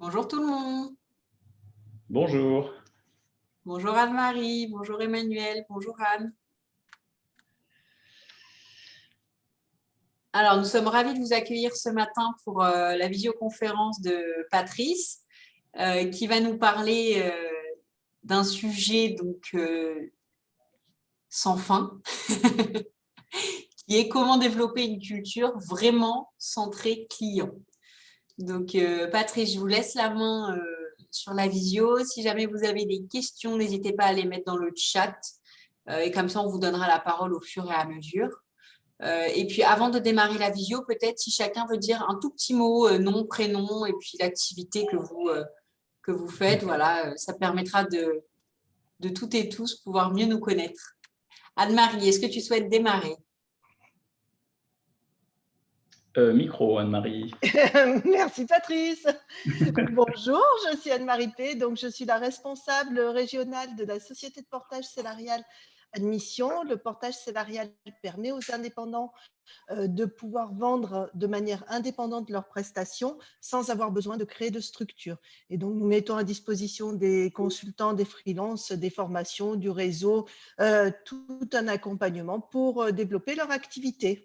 Bonjour tout le monde. Bonjour. Bonjour Anne-Marie, bonjour Emmanuel, bonjour Anne. Alors, nous sommes ravis de vous accueillir ce matin pour la visioconférence de Patrice qui va nous parler d'un sujet sans fin, qui est comment développer une culture vraiment centrée client. Donc, Patrice, je vous laisse la main sur la visio. Si jamais vous avez des questions, n'hésitez pas à les mettre dans le chat. Et comme ça, on vous donnera la parole au fur et à mesure. Et puis, avant de démarrer la visio, peut-être si chacun veut dire un tout petit mot, nom, prénom, et puis l'activité que vous faites, voilà, ça permettra de toutes et tous pouvoir mieux nous connaître. Anne-Marie, est-ce que tu souhaites démarrer? Micro, Anne-Marie. Merci Patrice. Bonjour, je suis Anne-Marie P. Donc, je suis la responsable régionale de la société de portage salarial Admission. Le portage salarial permet aux indépendants de pouvoir vendre de manière indépendante leurs prestations sans avoir besoin de créer de structure. Et donc, nous mettons à disposition des consultants, des freelances, des formations, du réseau, tout un accompagnement pour développer leur activité.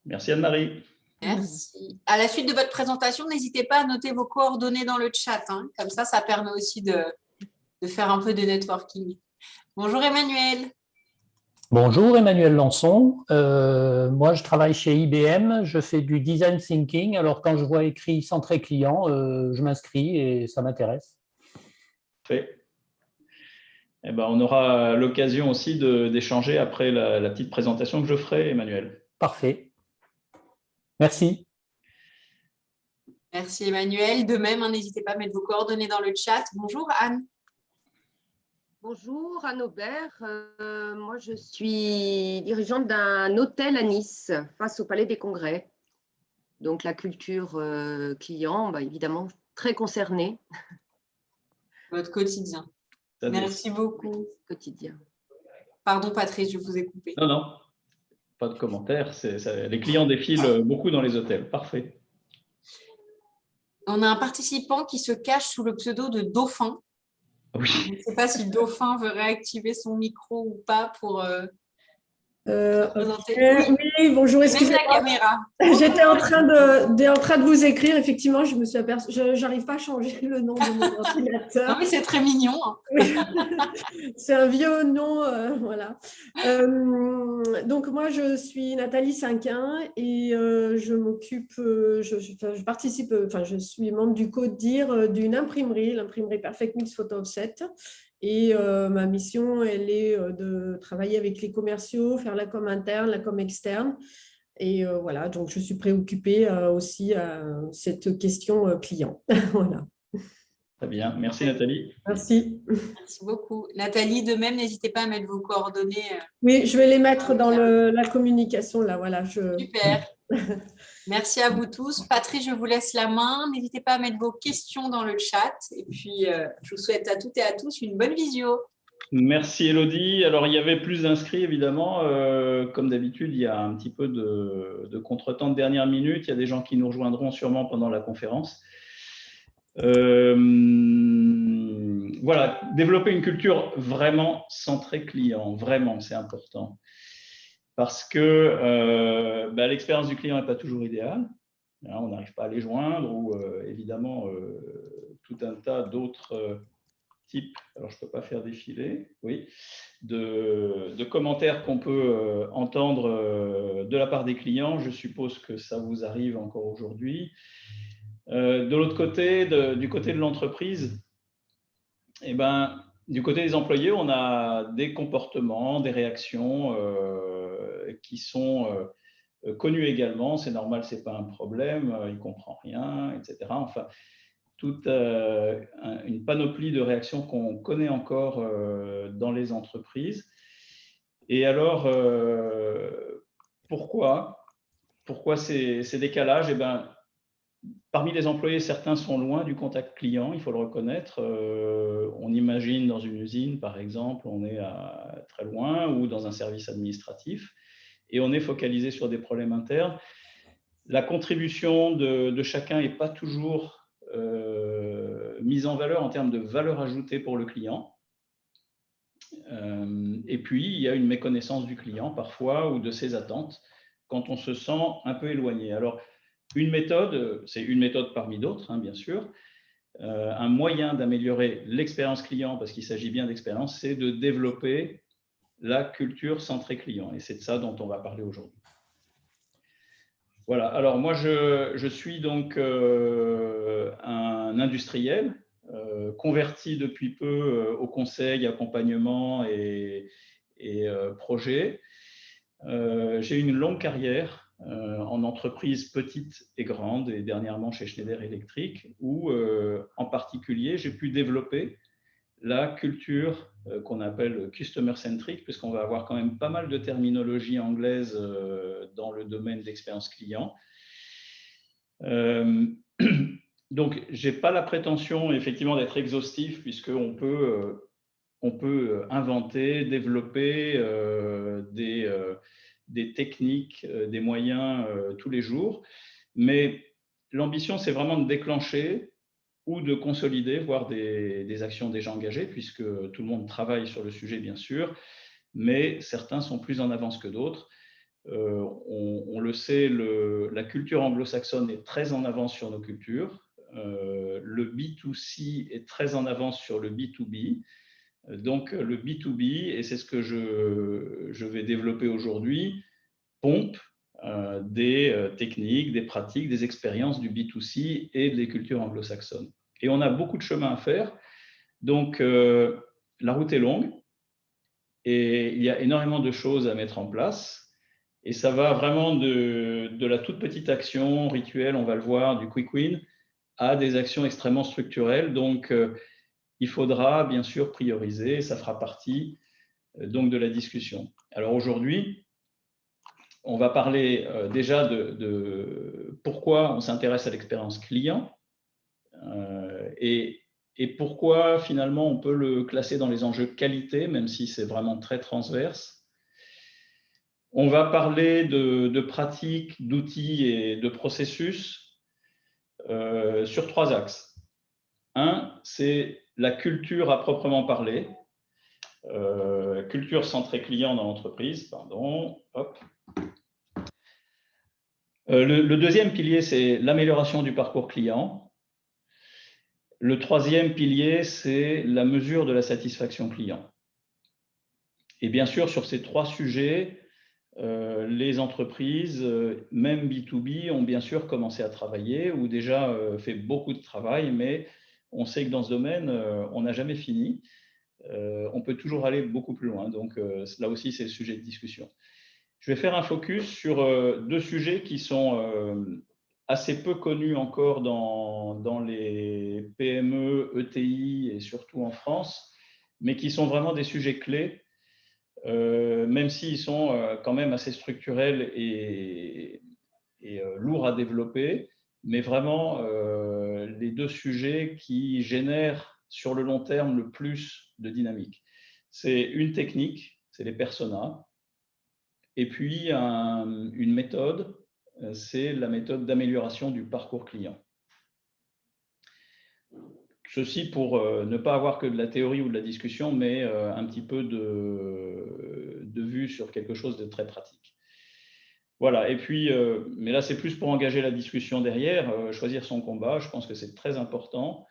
Merci Anne-Marie. Merci. À la suite de votre présentation, n'hésitez pas à noter vos coordonnées dans le chat. Comme ça permet aussi de faire un peu de networking. Bonjour Emmanuel. Bonjour Emmanuel Lançon. Moi, je travaille chez IBM. Je fais du design thinking. Alors, quand je vois écrit centré client, je m'inscris et ça m'intéresse. Fait. Eh ben, on aura l'occasion aussi d'échanger après la petite présentation que je ferai, Emmanuel. Parfait. Merci. Merci Emmanuel. De même, n'hésitez pas à mettre vos coordonnées dans le chat. Bonjour Anne. Bonjour Anne Aubert. Moi, je suis dirigeante d'un hôtel à Nice, face au Palais des Congrès. Donc, la culture client, évidemment, très concernée. Votre quotidien. Merci beaucoup. Quotidien. Pardon Patrice, je vous ai coupé. Non, non, pas de commentaire. Les clients défilent beaucoup dans les hôtels. Parfait. On a un participant qui se cache sous le pseudo de Dauphin. Oui. Je ne sais pas si Dauphin veut réactiver son micro ou pas pour présenter. Oui, bonjour, excusez-moi. J'étais en train de vous écrire. Effectivement, je me suis aperçue. Je n'arrive pas à changer le nom de mon ordinateur. Non, mais c'est très mignon. Oui. C'est un vieux nom, voilà. Donc, moi, je suis Nathalie Cinquin et je m'occupe, je participe, je suis membre du CODIR d'une imprimerie, l'imprimerie Perfect Mix Photo Offset. Et ma mission, elle est de travailler avec les commerciaux, faire la com interne, la com externe. Et voilà, donc je suis préoccupée aussi à cette question client. Voilà. Très bien. Merci Nathalie. Merci. Merci beaucoup. Nathalie, de même, n'hésitez pas à mettre vos coordonnées. Oui, je vais les mettre dans la communication. Là, voilà, Super. Merci à vous tous. Patrice, je vous laisse la main. N'hésitez pas à mettre vos questions dans le chat. Et puis, je vous souhaite à toutes et à tous une bonne visio. Merci Elodie. Alors, il y avait plus d'inscrits, évidemment. Comme d'habitude, il y a un petit peu de contretemps de dernière minute. Il y a des gens qui nous rejoindront sûrement pendant la conférence. Voilà, développer une culture vraiment centrée client. Vraiment, c'est important. Parce que l'expérience du client n'est pas toujours idéale. On n'arrive pas à les joindre ou évidemment tout un tas d'autres types, alors je ne peux pas faire défiler, oui, de commentaires qu'on peut entendre de la part des clients. Je suppose que ça vous arrive encore aujourd'hui. De l'autre côté, du côté de l'entreprise, du côté des employés, on a des comportements, des réactions qui sont connus également. C'est normal, ce n'est pas un problème, il ne comprend rien, etc. Enfin, toute une panoplie de réactions qu'on connaît encore dans les entreprises. Et alors, pourquoi ces décalages? Parmi les employés, certains sont loin du contact client, il faut le reconnaître. On imagine dans une usine, par exemple, on est très loin, ou dans un service administratif, et on est focalisé sur des problèmes internes. La contribution de chacun n'est pas toujours mise en valeur en termes de valeur ajoutée pour le client. Et puis, il y a une méconnaissance du client parfois ou de ses attentes quand on se sent un peu éloigné. Alors, une méthode, c'est une méthode parmi d'autres, hein, bien sûr. Un moyen d'améliorer l'expérience client, parce qu'il s'agit bien d'expérience, c'est de développer la culture centrée client. Et c'est de ça dont on va parler aujourd'hui. Voilà, alors moi je suis donc un industriel converti depuis peu au conseil, accompagnement et projet. J'ai une longue carrière en entreprise petite et grande et dernièrement chez Schneider Electric où en particulier j'ai pu développer la culture qu'on appelle customer-centric, puisqu'on va avoir quand même pas mal de terminologie anglaise dans le domaine d'expérience client. Donc, je n'ai pas la prétention effectivement d'être exhaustif, puisqu'on peut, inventer, développer des techniques, des moyens tous les jours. Mais l'ambition, c'est vraiment de déclencher ou de consolider, voire des actions déjà engagées, puisque tout le monde travaille sur le sujet, bien sûr, mais certains sont plus en avance que d'autres. On le sait, la culture anglo-saxonne est très en avance sur nos cultures. Le B2C est très en avance sur le B2B. Donc, le B2B, et c'est ce que je vais développer aujourd'hui, pompe des techniques, des pratiques, des expériences du B2C et des cultures anglo-saxonnes. Et on a beaucoup de chemin à faire. Donc, la route est longue et il y a énormément de choses à mettre en place. Et ça va vraiment de la toute petite action rituelle, on va le voir, du quick win, à des actions extrêmement structurelles. Donc, il faudra bien sûr prioriser et ça fera partie donc de la discussion. Alors aujourd'hui, on va parler déjà de pourquoi on s'intéresse à l'expérience client et pourquoi finalement on peut le classer dans les enjeux qualité, même si c'est vraiment très transverse. On va parler de pratiques, d'outils et de processus sur 3 axes. Un, c'est la culture à proprement parler, culture centrée client dans l'entreprise, pardon, hop. Le deuxième pilier, c'est l'amélioration du parcours client. Le troisième pilier, c'est la mesure de la satisfaction client. Et bien sûr, sur ces 3 sujets, les entreprises, même B2B, ont bien sûr commencé à travailler ou déjà fait beaucoup de travail, mais on sait que dans ce domaine, on n'a jamais fini. On peut toujours aller beaucoup plus loin. Donc là aussi, c'est le sujet de discussion. Je vais faire un focus sur 2 sujets qui sont assez peu connus encore dans les PME, ETI et surtout en France, mais qui sont vraiment des sujets clés, même s'ils sont quand même assez structurels et lourds à développer, mais vraiment les 2 sujets qui génèrent sur le long terme le plus de dynamique. C'est une technique, c'est les personas, et puis une méthode, c'est la méthode d'amélioration du parcours client. Ceci pour ne pas avoir que de la théorie ou de la discussion, mais un petit peu de vue sur quelque chose de très pratique. Voilà, et puis, mais là c'est plus pour engager la discussion derrière, choisir son combat, je pense que c'est très important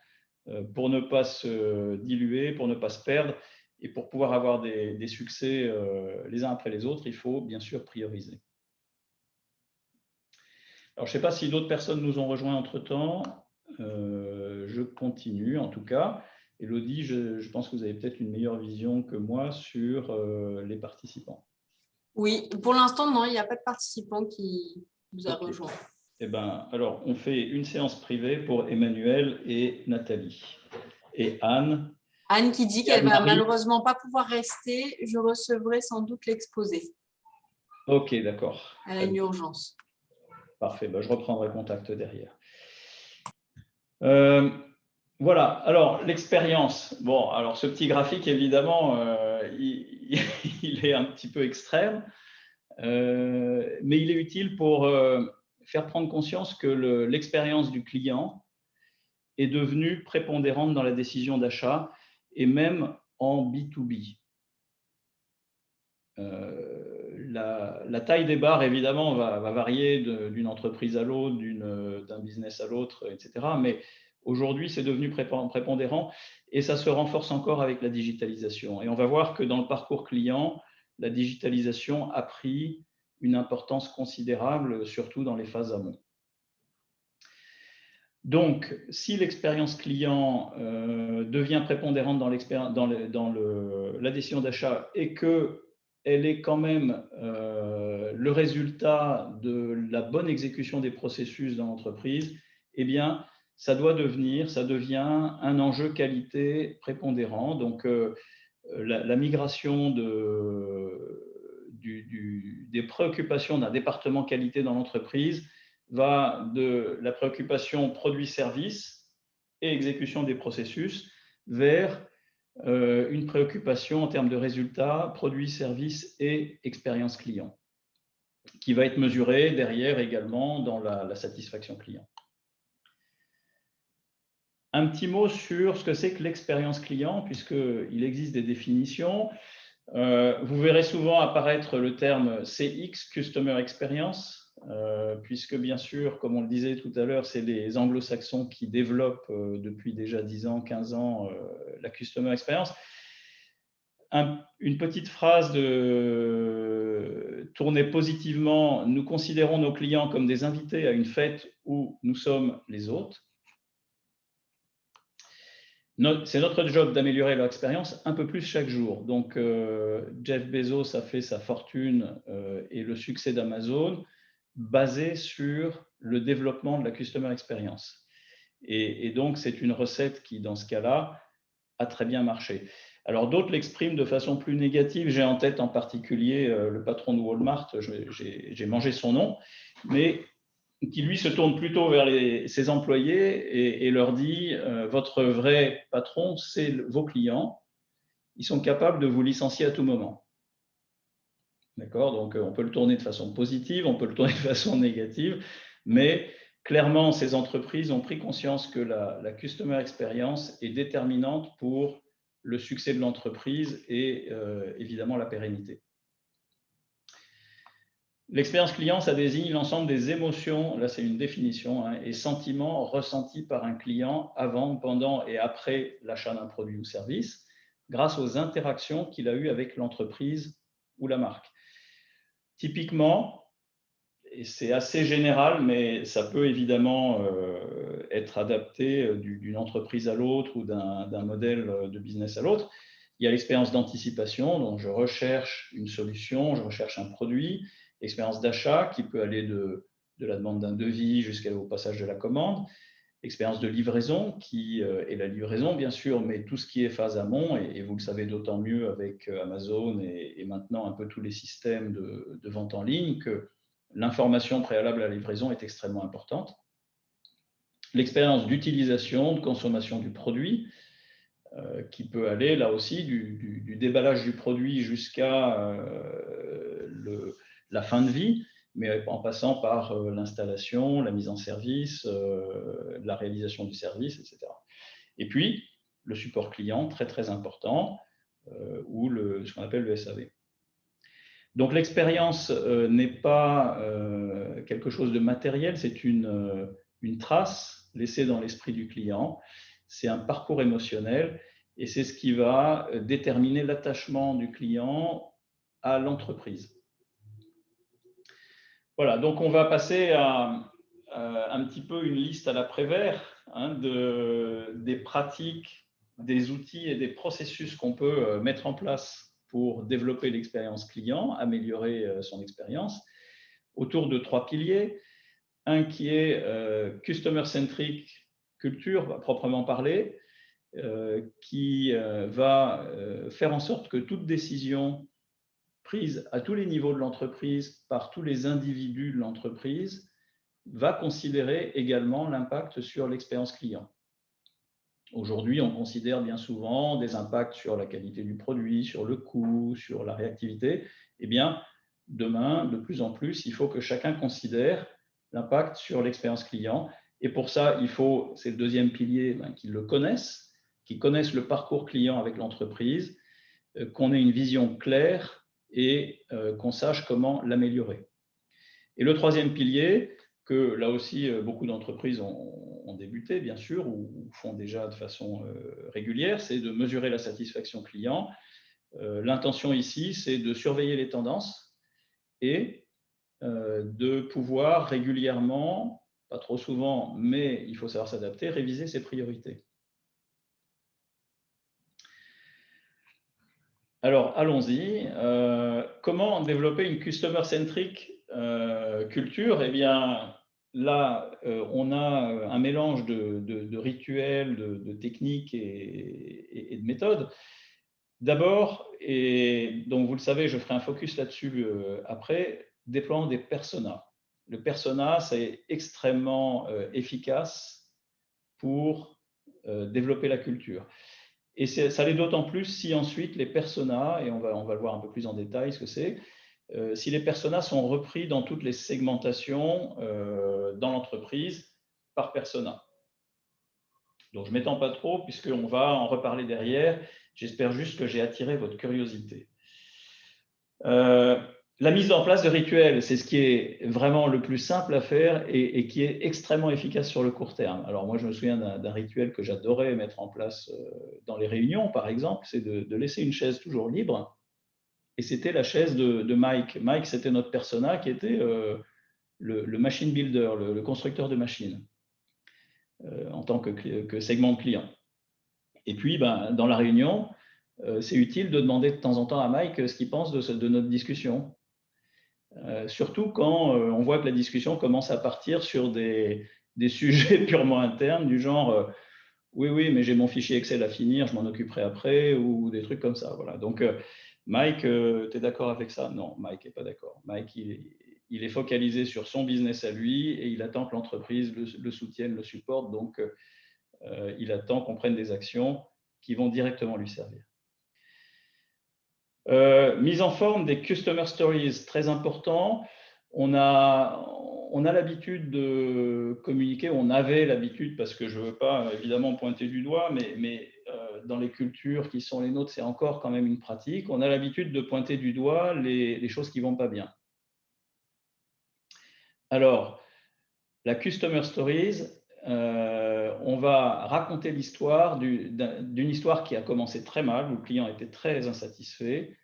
pour ne pas se diluer, pour ne pas se perdre, et pour pouvoir avoir des succès les uns après les autres, il faut bien sûr prioriser. Alors, je ne sais pas si d'autres personnes nous ont rejoints entre-temps. Je continue en tout cas. Élodie, je pense que vous avez peut-être une meilleure vision que moi sur les participants. Oui, pour l'instant, non, il n'y a pas de participant qui nous a rejoint. Eh bien, alors, on fait une séance privée pour Emmanuel et Nathalie. Et Anne. Anne qui dit qu'elle ne va malheureusement pas pouvoir rester. Je recevrai sans doute l'exposé. Ok, d'accord. Elle a une urgence. Parfait, ben, je reprendrai contact derrière. Voilà, alors l'expérience. Bon, alors ce petit graphique, évidemment, il est un petit peu extrême, mais il est utile pour faire prendre conscience que l'expérience du client est devenue prépondérante dans la décision d'achat et même en B2B. La taille des barres, évidemment, va varier d'une entreprise à l'autre, d'un business à l'autre, etc. Mais aujourd'hui, c'est devenu prépondérant et ça se renforce encore avec la digitalisation. Et on va voir que dans le parcours client, la digitalisation a pris une importance considérable, surtout dans les phases amont. Donc, si l'expérience client devient prépondérante dans la décision d'achat et qu'elle est quand même le résultat de la bonne exécution des processus dans l'entreprise, eh bien, ça devient un enjeu qualité prépondérant. Donc, la migration des préoccupations d'un département qualité dans l'entreprise va de la préoccupation produit-service et exécution des processus vers une préoccupation en termes de résultats, produit-service et expérience client, qui va être mesurée derrière également dans la satisfaction client. Un petit mot sur ce que c'est que l'expérience client, puisqu'il existe des définitions. Vous verrez souvent apparaître le terme CX, Customer Experience, puisque bien sûr, comme on le disait tout à l'heure, c'est les anglo-saxons qui développent depuis déjà 10 ans, 15 ans, la Customer Experience. Une petite phrase tournée positivement, nous considérons nos clients comme des invités à une fête où nous sommes les hôtes. C'est notre job d'améliorer leur expérience un peu plus chaque jour. Donc, Jeff Bezos a fait sa fortune et le succès d'Amazon basé sur le développement de la Customer Experience. Et donc, c'est une recette qui, dans ce cas-là, a très bien marché. Alors, d'autres l'expriment de façon plus négative. J'ai en tête en particulier le patron de Walmart, j'ai mangé son nom, mais qui lui se tourne plutôt vers ses employés et leur dit votre vrai patron, c'est vos clients. Ils sont capables de vous licencier à tout moment. D'accord? Donc, on peut le tourner de façon positive, on peut le tourner de façon négative, mais clairement, ces entreprises ont pris conscience que la Customer Experience est déterminante pour le succès de l'entreprise et évidemment la pérennité. L'expérience client, ça désigne l'ensemble des émotions, là c'est une définition, et sentiments ressentis par un client avant, pendant et après l'achat d'un produit ou service, grâce aux interactions qu'il a eues avec l'entreprise ou la marque. Typiquement, et c'est assez général, mais ça peut évidemment être adapté d'une entreprise à l'autre ou d'un modèle de business à l'autre, il y a l'expérience d'anticipation, donc je recherche une solution, je recherche un produit, expérience d'achat qui peut aller de la demande d'un devis jusqu'au passage de la commande, expérience de livraison qui est la livraison bien sûr, mais tout ce qui est phase amont, et vous le savez d'autant mieux avec Amazon et maintenant un peu tous les systèmes de vente en ligne, que l'information préalable à la livraison est extrêmement importante. L'expérience d'utilisation, de consommation du produit, qui peut aller là aussi du déballage du produit jusqu'à la fin de vie, mais en passant par l'installation, la mise en service, la réalisation du service, etc. Et puis, le support client, très très important, ou ce qu'on appelle le SAV. Donc l'expérience n'est pas quelque chose de matériel, c'est une trace laissée dans l'esprit du client, c'est un parcours émotionnel et c'est ce qui va déterminer l'attachement du client à l'entreprise. Voilà, donc on va passer à un petit peu une liste à la Prévert des pratiques, des outils et des processus qu'on peut mettre en place pour développer l'expérience client, améliorer son expérience, autour de 3 piliers. Un qui est customer-centric culture, à proprement parler, qui va faire en sorte que toute décision prise à tous les niveaux de l'entreprise, par tous les individus de l'entreprise, va considérer également l'impact sur l'expérience client. Aujourd'hui, on considère bien souvent des impacts sur la qualité du produit, sur le coût, sur la réactivité. Eh bien, demain, de plus en plus, il faut que chacun considère l'impact sur l'expérience client Et pour ça, il faut, c'est le deuxième pilier, qu'ils le connaissent, qu'ils connaissent le parcours client avec l'entreprise, qu'on ait une vision claire et qu'on sache comment l'améliorer. Et le troisième pilier, que là aussi beaucoup d'entreprises ont débuté, bien sûr, ou font déjà de façon régulière, c'est de mesurer la satisfaction client. L'intention ici, c'est de surveiller les tendances et de pouvoir régulièrement, pas trop souvent, mais il faut savoir s'adapter, réviser ses priorités. Alors, allons-y. Comment développer une customer-centric culture? Eh bien, là, on a un mélange de rituels, de techniques et de méthodes. D'abord, et donc vous le savez, je ferai un focus là-dessus après, déploiement des personas. Le persona, c'est extrêmement efficace pour développer la culture. Et ça l'est d'autant plus si ensuite les personas, et on va le voir un peu plus en détail ce que c'est, si les personas sont repris dans toutes les segmentations dans l'entreprise par persona. Donc je ne m'étends pas trop puisqu'on va en reparler derrière. J'espère juste que j'ai attiré votre curiosité. La mise en place de rituels, c'est ce qui est vraiment le plus simple à faire et qui est extrêmement efficace sur le court terme. Alors moi, je me souviens d'un rituel que j'adorais mettre en place dans les réunions, par exemple, c'est de laisser une chaise toujours libre. Et c'était la chaise de Mike. Mike, c'était notre persona qui était le machine builder, le constructeur de machines, en tant que segment de client. Et puis, dans la réunion, c'est utile de demander de temps en temps à Mike ce qu'il pense de notre discussion. Surtout quand on voit que la discussion commence à partir sur des sujets purement internes du genre oui, mais j'ai mon fichier Excel à finir, je m'en occuperai après, ou des trucs comme ça. Voilà. Donc, Mike, tu es d'accord avec ça? Non, Mike n'est pas d'accord. Mike, il est focalisé sur son business à lui et il attend que l'entreprise le soutienne, le supporte. Donc, il attend qu'on prenne des actions qui vont directement lui servir. Mise en forme des customer stories, très important. On a l'habitude de communiquer, on avait l'habitude, parce que je ne veux pas évidemment pointer du doigt, mais dans les cultures qui sont les nôtres, c'est encore quand même une pratique. On a l'habitude de pointer du doigt les choses qui ne vont pas bien. Alors, la customer stories, on va raconter l'histoire d'une histoire qui a commencé très mal, où le client était très insatisfait,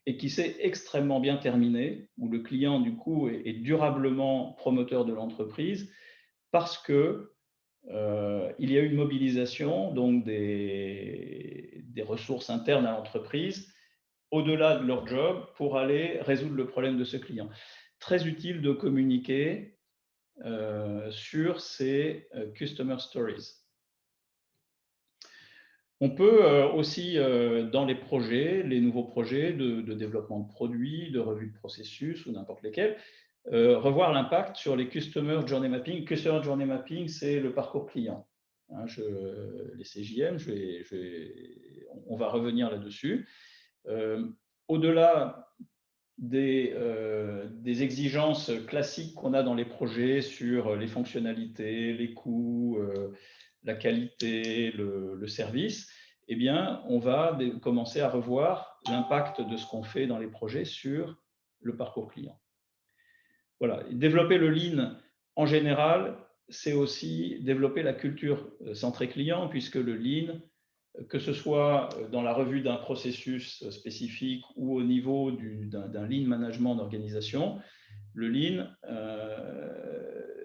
et qui s'est extrêmement bien terminée, où le client, du coup, est durablement promoteur de l'entreprise, parce que il y a eu une mobilisation donc des ressources internes à l'entreprise, au-delà de leur job, pour aller résoudre le problème de ce client. Très utile de communiquer sur ces customer stories. On peut aussi, dans les projets, les nouveaux projets de développement de produits, de revue de processus ou n'importe lesquels, revoir l'impact sur les Customer Journey Mapping. Customer Journey Mapping, c'est le parcours client. Hein, les CJM, on va revenir là-dessus. Au-delà des exigences classiques qu'on a dans les projets sur les fonctionnalités, les coûts, la qualité, le service, eh bien, on va commencer à revoir l'impact de ce qu'on fait dans les projets sur le parcours client. Voilà. Développer le lean en général, c'est aussi développer la culture centrée client, puisque le lean, que ce soit dans la revue d'un processus spécifique ou au niveau d'un lean management d'organisation, le lean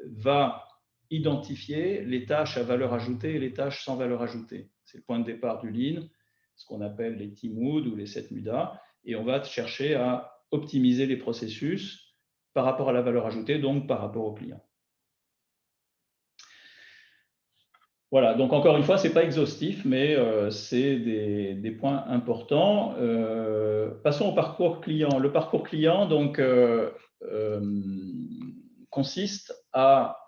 va identifier les tâches à valeur ajoutée et les tâches sans valeur ajoutée. C'est le point de départ du lean, ce qu'on appelle les Team Wood ou les 7 MUDA, et on va chercher à optimiser les processus par rapport à la valeur ajoutée, donc par rapport au client. Voilà, donc encore une fois, ce n'est pas exhaustif, mais c'est des points importants. Passons au parcours client. Le parcours client donc, consiste à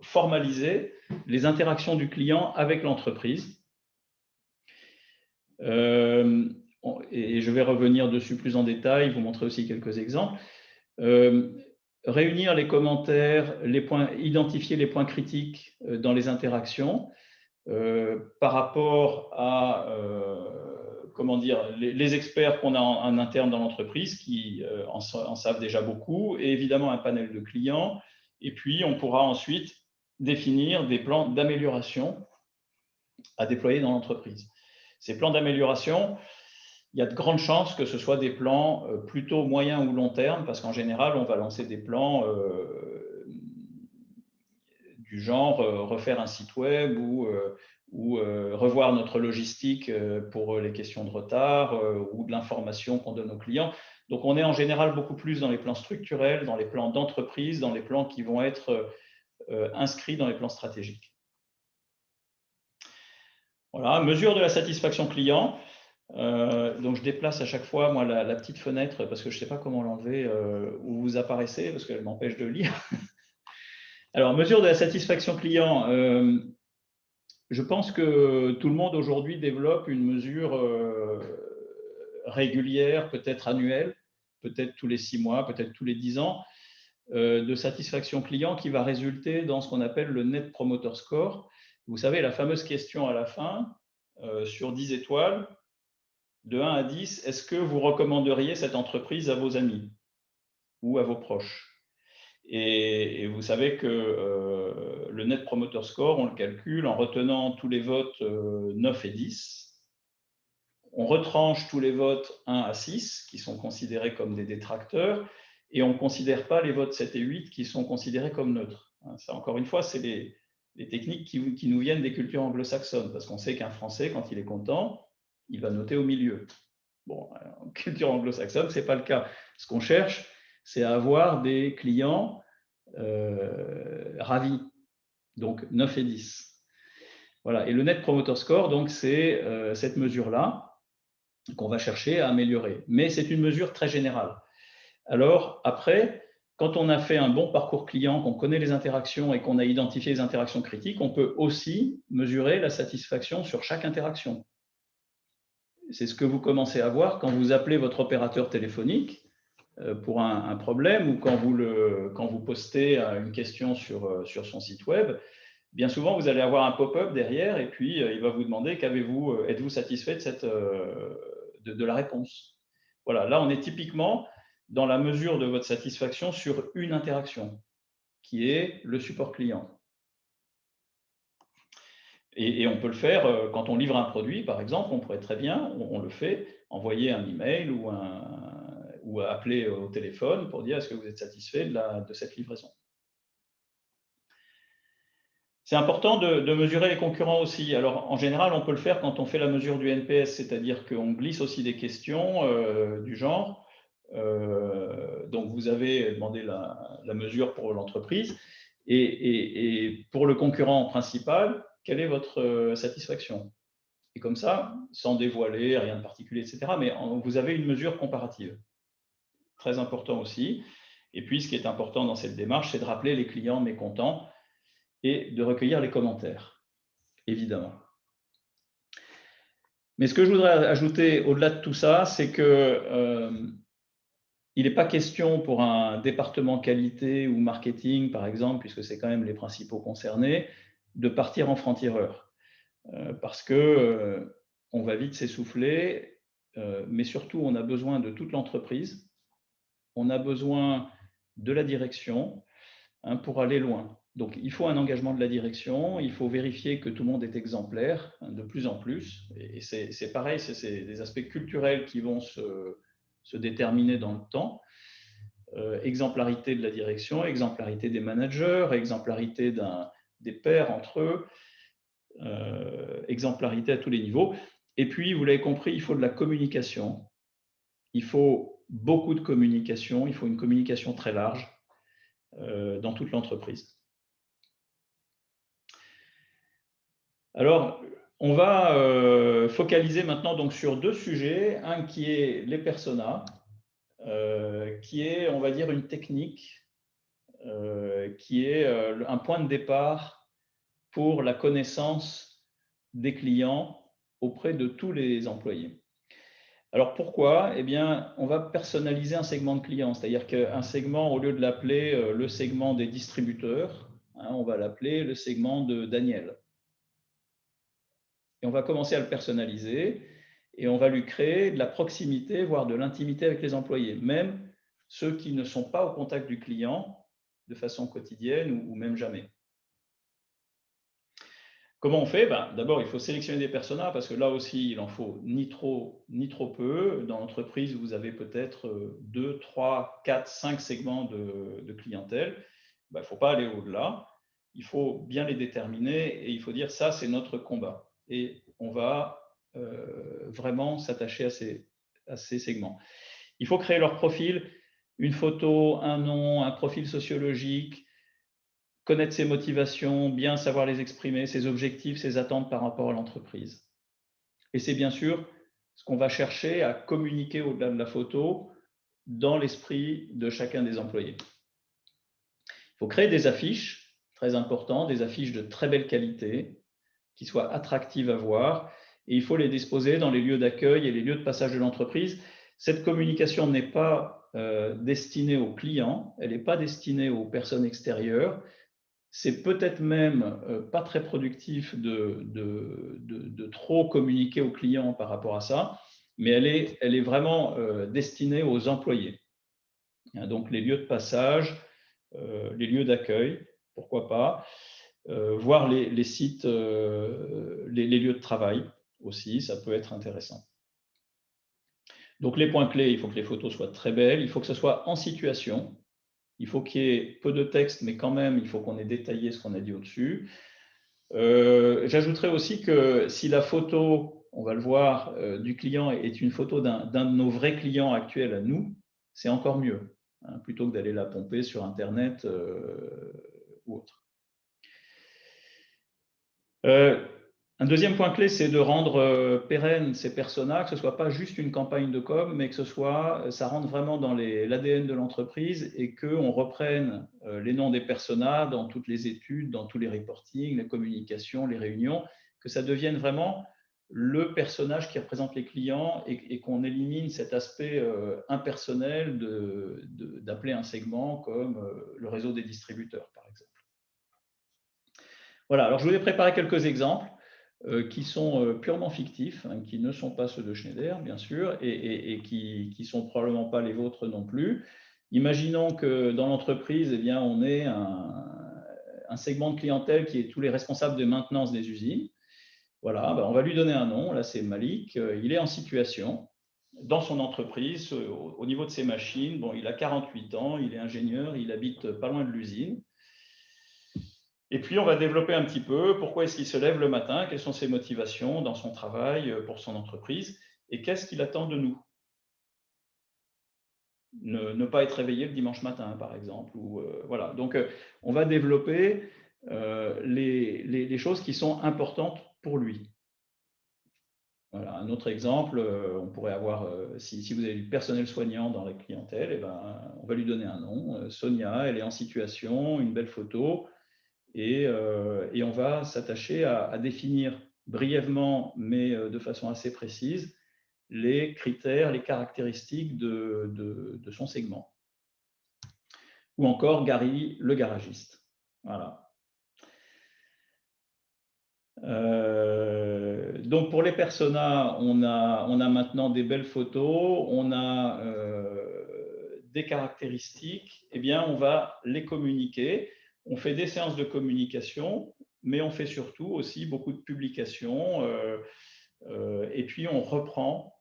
formaliser les interactions du client avec l'entreprise. et je vais revenir dessus plus en détail, vous montrer aussi quelques exemples. Réunir les commentaires, identifier les points critiques dans les interactions par rapport à comment dire, les experts qu'on a en interne dans l'entreprise qui en savent déjà beaucoup, et évidemment un panel de clients. Et puis, on pourra ensuite définir des plans d'amélioration à déployer dans l'entreprise. Ces plans d'amélioration, il y a de grandes chances que ce soit des plans plutôt moyen ou long terme, parce qu'en général, on va lancer des plans du genre refaire un site web ou revoir notre logistique pour les questions de retard ou de l'information qu'on donne aux clients. Donc, on est en général beaucoup plus dans les plans structurels, dans les plans d'entreprise, dans les plans qui vont être inscrits dans les plans stratégiques. Voilà, mesure de la satisfaction client. Donc, je déplace à chaque fois moi, la petite fenêtre parce que je ne sais pas comment l'enlever où vous apparaissez parce qu'elle m'empêche de lire. Alors, mesure de la satisfaction client. Je pense que tout le monde aujourd'hui développe une mesure régulière, peut-être annuelle, peut-être tous les 6 mois, peut-être tous les 10 ans, de satisfaction client qui va résulter dans ce qu'on appelle le Net Promoter Score. Vous savez, la fameuse question à la fin, sur 10 étoiles, de 1 à 10, est-ce que vous recommanderiez cette entreprise à vos amis ou à vos proches? Et vous savez que le Net Promoter Score, on le calcule en retenant tous les votes 9 et 10. On retranche tous les votes 1 à 6, qui sont considérés comme des détracteurs, et on ne considère pas les votes 7 et 8, qui sont considérés comme neutres. Ça, encore une fois, c'est les techniques qui nous viennent des cultures anglo-saxonnes, parce qu'on sait qu'un Français, quand il est content, il va noter au milieu. Bon, en culture anglo-saxonne, ce n'est pas le cas. Ce qu'on cherche, c'est à avoir des clients ravis, donc 9 et 10. Voilà. Et le Net Promoter Score, donc, c'est cette mesure-là qu'on va chercher à améliorer. Mais c'est une mesure très générale. Alors, après, quand on a fait un bon parcours client, qu'on connaît les interactions et qu'on a identifié les interactions critiques, on peut aussi mesurer la satisfaction sur chaque interaction. C'est ce que vous commencez à voir quand vous appelez votre opérateur téléphonique pour un problème ou quand vous postez une question sur son site web. Bien souvent, vous allez avoir un pop-up derrière et puis il va vous demander êtes-vous satisfait de la réponse. Voilà, là, on est typiquement dans la mesure de votre satisfaction sur une interaction, qui est le support client. Et on peut le faire quand on livre un produit, par exemple, on pourrait très bien, on le fait, envoyer un email ou appeler au téléphone pour dire est-ce que vous êtes satisfait de cette livraison. C'est important de mesurer les concurrents aussi. Alors, en général, on peut le faire quand on fait la mesure du NPS, c'est-à-dire qu'on glisse aussi des questions du genre. Donc, vous avez demandé la mesure pour l'entreprise. Et pour le concurrent principal, quelle est votre satisfaction? Et comme ça, sans dévoiler rien de particulier, etc., mais vous avez une mesure comparative. Très important aussi. Et puis, ce qui est important dans cette démarche, c'est de rappeler les clients mécontents et de recueillir les commentaires, évidemment. Mais ce que je voudrais ajouter au-delà de tout ça, c'est que il n'est pas question pour un département qualité ou marketing, par exemple, puisque c'est quand même les principaux concernés, de partir en franc-tireur. Parce que on va vite s'essouffler, mais surtout, on a besoin de toute l'entreprise, on a besoin de la direction pour aller loin. Donc, il faut un engagement de la direction, il faut vérifier que tout le monde est exemplaire, de plus en plus. Et c'est pareil, c'est des aspects culturels qui vont se déterminer dans le temps. Exemplarité de la direction, exemplarité des managers, exemplarité des pairs entre eux, exemplarité à tous les niveaux. Et puis, vous l'avez compris, il faut de la communication. Il faut beaucoup de communication, il faut une communication très large dans toute l'entreprise. Alors, on va focaliser maintenant donc sur 2 sujets. Un qui est les personas, qui est, on va dire, une technique, qui est un point de départ pour la connaissance des clients auprès de tous les employés. Alors pourquoi? Eh bien, on va personnaliser un segment de clients, c'est-à-dire qu'un segment, au lieu de l'appeler le segment des distributeurs, hein, on va l'appeler le segment de Daniel. Et on va commencer à le personnaliser et on va lui créer de la proximité, voire de l'intimité avec les employés, même ceux qui ne sont pas au contact du client de façon quotidienne ou même jamais. Comment on fait? D'abord, il faut sélectionner des personas parce que là aussi, il en faut ni trop peu. Dans l'entreprise, vous avez peut-être 2, 3, 4, 5 segments de clientèle. Il ne faut pas aller au-delà. Il faut bien les déterminer et il faut dire ça, c'est notre combat. Et on va vraiment s'attacher à ces segments. Il faut créer leur profil, une photo, un nom, un profil sociologique, connaître ses motivations, bien savoir les exprimer, ses objectifs, ses attentes par rapport à l'entreprise. Et c'est bien sûr ce qu'on va chercher à communiquer au-delà de la photo dans l'esprit de chacun des employés. Il faut créer des affiches, très important, des affiches de très belle qualité, qui soient attractives à voir, et il faut les disposer dans les lieux d'accueil et les lieux de passage de l'entreprise. Cette communication n'est pas destinée aux clients, elle n'est pas destinée aux personnes extérieures. C'est peut-être même pas très productif de trop communiquer aux clients par rapport à ça, mais elle est vraiment destinée aux employés. Donc les lieux de passage, les lieux d'accueil, pourquoi pas, voir les sites, les lieux de travail aussi, ça peut être intéressant. Donc les points clés, il faut que les photos soient très belles, il faut que ce soit en situation. Il faut qu'il y ait peu de texte, mais quand même, il faut qu'on ait détaillé ce qu'on a dit au-dessus. J'ajouterais aussi que si la photo, on va le voir, du client est une photo d'un de nos vrais clients actuels à nous, c'est encore mieux, hein, plutôt que d'aller la pomper sur Internet ou autre. Un deuxième point clé, c'est de rendre pérennes ces personas, que ce ne soit pas juste une campagne de com, mais que ça rentre vraiment dans l'ADN de l'entreprise et qu'on reprenne les noms des personas dans toutes les études, dans tous les reportings, les communications, les réunions, que ça devienne vraiment le personnage qui représente les clients et qu'on élimine cet aspect impersonnel d'appeler un segment comme le réseau des distributeurs, par exemple. Voilà, alors je vous ai préparé quelques exemples qui sont purement fictifs, hein, qui ne sont pas ceux de Schneider, bien sûr, et qui ne sont probablement pas les vôtres non plus. Imaginons que dans l'entreprise, eh bien, on ait un segment de clientèle qui est tous les responsables de maintenance des usines. Voilà, on va lui donner un nom. Là, c'est Malik. Il est en situation dans son entreprise, au niveau de ses machines. Bon, il a 48 ans, il est ingénieur, il habite pas loin de l'usine. Et puis, on va développer un petit peu pourquoi est-ce qu'il se lève le matin, quelles sont ses motivations dans son travail, pour son entreprise, et qu'est-ce qu'il attend de nous. Ne pas être réveillé le dimanche matin, par exemple. Voilà. Donc, on va développer les choses qui sont importantes pour lui. Voilà. Un autre exemple, on pourrait avoir, si vous avez du personnel soignant dans la clientèle, eh ben, on va lui donner un nom. Sonia, elle est en situation, une belle photo. Et on va s'attacher à définir brièvement, mais de façon assez précise, les critères, les caractéristiques de son segment. Ou encore Gary, le garagiste. Voilà. Donc pour les personas, on a maintenant des belles photos, on a des caractéristiques, eh bien on va les communiquer. On fait des séances de communication, mais on fait surtout aussi beaucoup de publications. Et puis, on reprend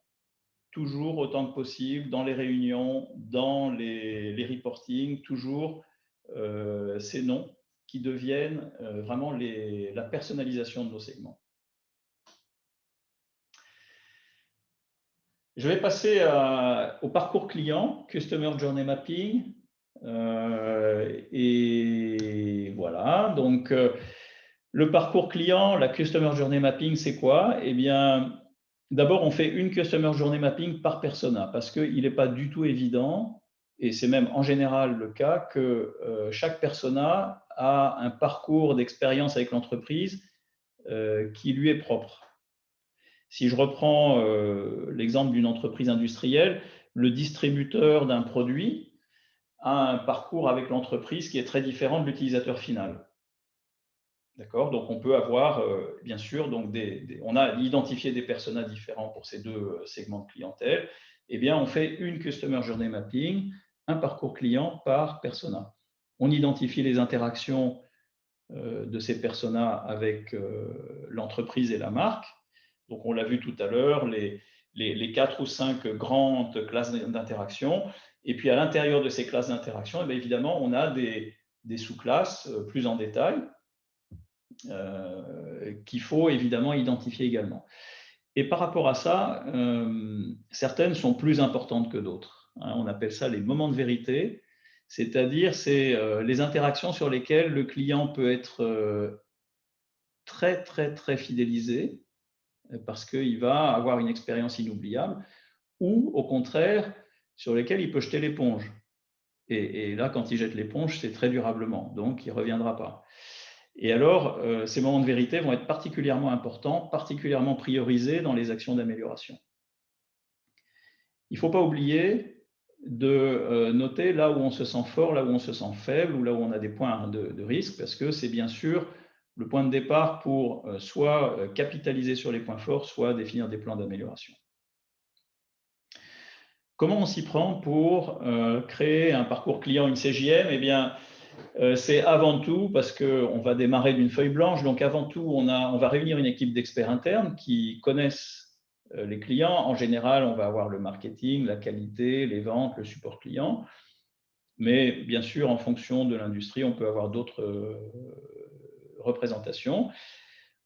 toujours autant que possible dans les réunions, dans les reportings, toujours ces noms qui deviennent vraiment la personnalisation de nos segments. Je vais passer au parcours client, Customer Journey Mapping. Et voilà, donc le parcours client, la Customer Journey Mapping, c'est quoi? Eh bien, d'abord, on fait une Customer Journey Mapping par persona parce qu'il n'est pas du tout évident, et c'est même en général le cas, que chaque persona a un parcours d'expérience avec l'entreprise qui lui est propre. Si je reprends l'exemple d'une entreprise industrielle, le distributeur d'un produit a un parcours avec l'entreprise qui est très différent de l'utilisateur final. D'accord? Donc, on peut avoir, bien sûr, donc on a identifié des personas différents pour ces deux segments de clientèle. Eh bien, on fait une Customer Journey Mapping, un parcours client par persona. On identifie les interactions de ces personas avec l'entreprise et la marque. Donc, on l'a vu tout à l'heure, les 4 ou 5 grandes classes d'interaction. Et puis, à l'intérieur de ces classes d'interaction, eh évidemment, on a des sous-classes plus en détail qu'il faut évidemment identifier également. Et par rapport à ça, certaines sont plus importantes que d'autres. On appelle ça les moments de vérité, c'est-à-dire c'est les interactions sur lesquelles le client peut être très, très, très fidélisé parce qu'il va avoir une expérience inoubliable, ou au contraire, sur lesquelles il peut jeter l'éponge. Et là, quand il jette l'éponge, c'est très durablement, donc il ne reviendra pas. Et alors, ces moments de vérité vont être particulièrement importants, particulièrement priorisés dans les actions d'amélioration. Il ne faut pas oublier de noter là où on se sent fort, là où on se sent faible, ou là où on a des points de risque, parce que c'est bien sûr le point de départ pour soit capitaliser sur les points forts, soit définir des plans d'amélioration. Comment on s'y prend pour créer un parcours client, une CJM? Eh bien, c'est avant tout, parce qu'on va démarrer d'une feuille blanche, donc avant tout, on va réunir une équipe d'experts internes qui connaissent les clients. En général, on va avoir le marketing, la qualité, les ventes, le support client. Mais bien sûr, en fonction de l'industrie, on peut avoir d'autres représentations.